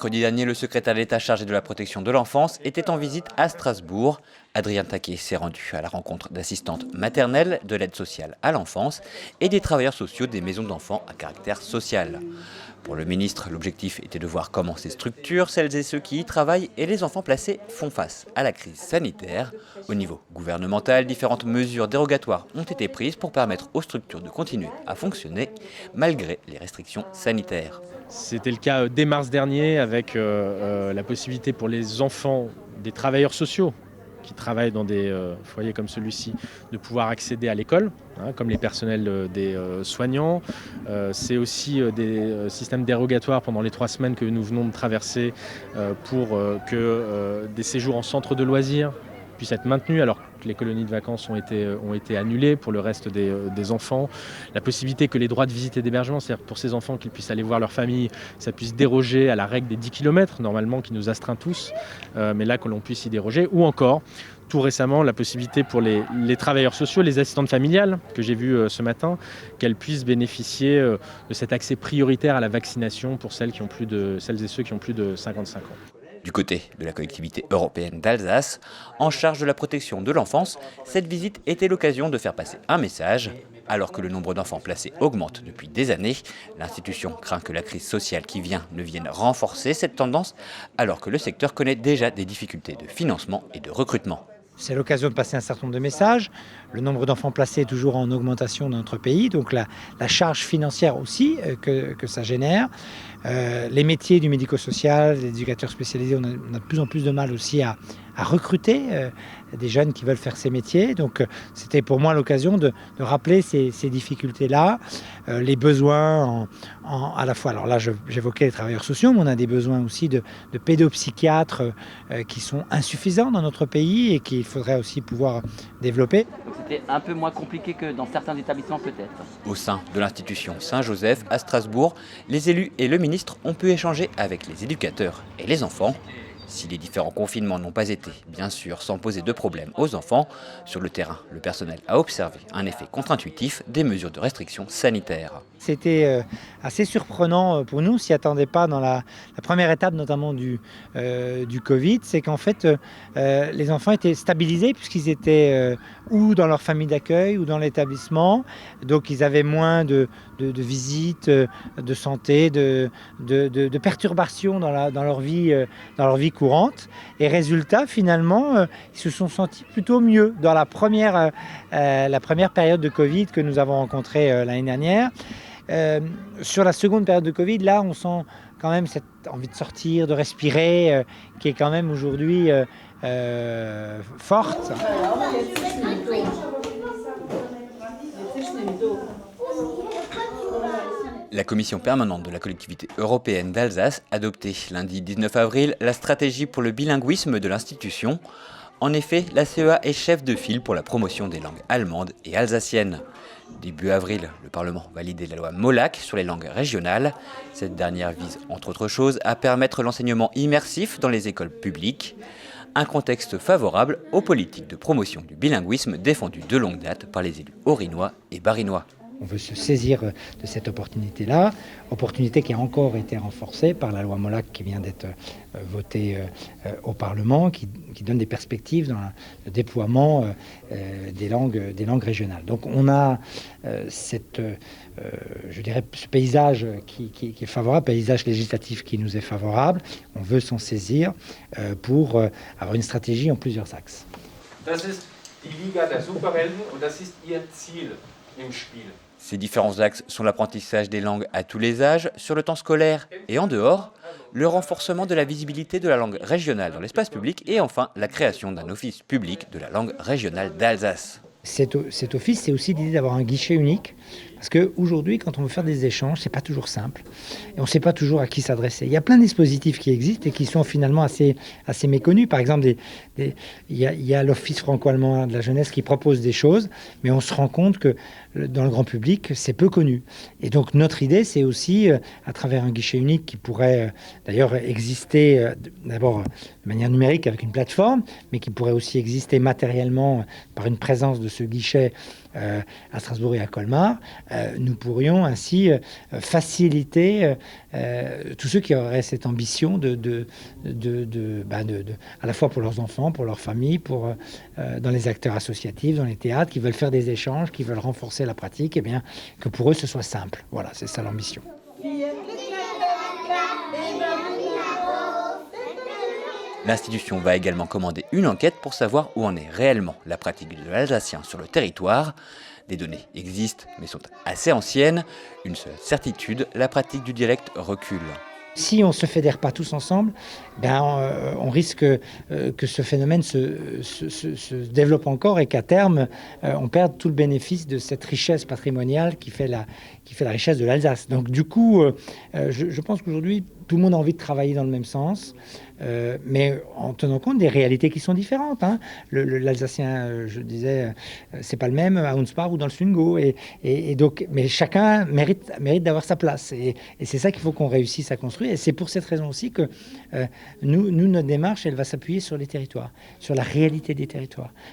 Mercredi dernier, le secrétaire d'État chargé de la protection de l'enfance était en visite à Strasbourg. Adrien Taquet s'est rendu à la rencontre d'assistantes maternelles, de l'aide sociale à l'enfance et des travailleurs sociaux des maisons d'enfants à caractère social. Pour le ministre, l'objectif était de voir comment ces structures, celles et ceux qui y travaillent et les enfants placés font face à la crise sanitaire. Au niveau gouvernemental, différentes mesures dérogatoires ont été prises pour permettre aux structures de continuer à fonctionner malgré les restrictions sanitaires. C'était le cas dès mars dernier avec la possibilité pour les enfants des travailleurs sociaux qui travaillent dans des foyers comme celui-ci de pouvoir accéder à l'école, comme les personnels des soignants. C'est aussi des systèmes dérogatoires pendant les 3 semaines que nous venons de traverser pour que des séjours en centre de loisirs puissent être maintenus alors que les colonies de vacances ont été annulées pour le reste des enfants. La possibilité que les droits de visite et d'hébergement, c'est-à-dire pour ces enfants qu'ils puissent aller voir leur famille, ça puisse déroger à la règle des 10 km normalement qui nous astreint tous, mais là que l'on puisse y déroger. Ou encore, tout récemment, la possibilité pour les travailleurs sociaux, les assistantes familiales que j'ai vues ce matin, qu'elles puissent bénéficier de cet accès prioritaire à la vaccination pour celles et ceux qui ont plus de 55 ans. Du côté de la collectivité européenne d'Alsace, en charge de la protection de l'enfance, cette visite était l'occasion de faire passer un message. Alors que le nombre d'enfants placés augmente depuis des années, l'institution craint que la crise sociale qui vient ne vienne renforcer cette tendance, alors que le secteur connaît déjà des difficultés de financement et de recrutement. C'est l'occasion de passer un certain nombre de messages. Le nombre d'enfants placés est toujours en augmentation dans notre pays, donc la charge financière aussi que ça génère. Les métiers du médico-social, des éducateurs spécialisés, on a de plus en plus de mal aussi à recruter des jeunes qui veulent faire ces métiers. Donc c'était pour moi l'occasion de rappeler ces difficultés-là, les besoins à la fois. Alors là, j'évoquais les travailleurs sociaux, mais on a des besoins aussi de pédopsychiatres qui sont insuffisants dans notre pays et qu'il faudrait aussi pouvoir développer. Donc c'était un peu moins compliqué que dans certains établissements peut-être. Au sein de l'institution Saint-Joseph à Strasbourg, les élus et le ministre ont pu échanger avec les éducateurs et les enfants. Si les différents confinements n'ont pas été, bien sûr, sans poser de problème aux enfants, sur le terrain, le personnel a observé un effet contre-intuitif des mesures de restriction sanitaire. C'était assez surprenant pour nous, on s'y attendait pas dans la première étape notamment du Covid, c'est qu'en fait les enfants étaient stabilisés puisqu'ils étaient ou dans leur famille d'accueil ou dans l'établissement, donc ils avaient moins de visites, de santé, de perturbations dans leur vie courante. Et résultat, finalement, ils se sont sentis plutôt mieux dans la première période de Covid que nous avons rencontrée l'année dernière. Sur la seconde période de Covid, là, on sent quand même cette envie de sortir, de respirer, qui est quand même aujourd'hui forte. La commission permanente de la collectivité européenne d'Alsace a adopté lundi 19 avril la stratégie pour le bilinguisme de l'institution. En effet, la CEA est chef de file pour la promotion des langues allemandes et alsaciennes. Début avril, le Parlement validait la loi Molac sur les langues régionales. Cette dernière vise, entre autres choses, à permettre l'enseignement immersif dans les écoles publiques. Un contexte favorable aux politiques de promotion du bilinguisme défendues de longue date par les élus haut-rhinois et bas-rhinois. On veut se saisir de cette opportunité-là, opportunité qui a encore été renforcée par la loi Molac qui vient d'être votée au Parlement, qui donne des perspectives dans le déploiement des langues régionales. Donc on a ce paysage qui est favorable, paysage législatif qui nous est favorable. On veut s'en saisir pour avoir une stratégie en plusieurs axes. Das ist die Liga der Superhelden und das ist ihr Ziel im Spiel. Ces différents axes sont l'apprentissage des langues à tous les âges, sur le temps scolaire et en dehors, le renforcement de la visibilité de la langue régionale dans l'espace public et enfin la création d'un office public de la langue régionale d'Alsace. Cet office, c'est aussi l'idée d'avoir un guichet unique, parce qu'aujourd'hui, quand on veut faire des échanges, c'est pas toujours simple, et on ne sait pas toujours à qui s'adresser. Il y a plein de dispositifs qui existent et qui sont finalement assez méconnus. Par exemple, il y a l'Office franco-allemand de la jeunesse qui propose des choses, mais on se rend compte que dans le grand public, c'est peu connu. Et donc notre idée, c'est aussi, à travers un guichet unique qui pourrait d'ailleurs exister d'abord de manière numérique avec une plateforme, mais qui pourrait aussi exister matériellement par une présence de ce guichet à Strasbourg et à Colmar, nous pourrions ainsi faciliter tous ceux qui auraient cette ambition à la fois pour leurs enfants, pour leurs familles, dans les acteurs associatifs, dans les théâtres, qui veulent faire des échanges, qui veulent renforcer la pratique, et bien que pour eux ce soit simple. Voilà, c'est ça l'ambition. L'institution va également commander une enquête pour savoir où en est réellement la pratique de l'alsacien sur le territoire. Des données existent, mais sont assez anciennes. Une seule certitude, la pratique du dialecte recule. Si on ne se fédère pas tous ensemble, on risque que ce phénomène se développe encore et qu'à terme, on perde tout le bénéfice de cette richesse patrimoniale qui fait la richesse de l'Alsace. Donc du coup, je pense qu'aujourd'hui, tout le monde a envie de travailler dans le même sens, mais en tenant compte des réalités qui sont différentes. L'Alsacien, je disais, c'est pas le même à Hunspar ou dans le Sungo, et donc, mais chacun mérite d'avoir sa place, et c'est ça qu'il faut qu'on réussisse à construire. Et c'est pour cette raison aussi que nous, notre démarche, elle va s'appuyer sur les territoires, sur la réalité des territoires,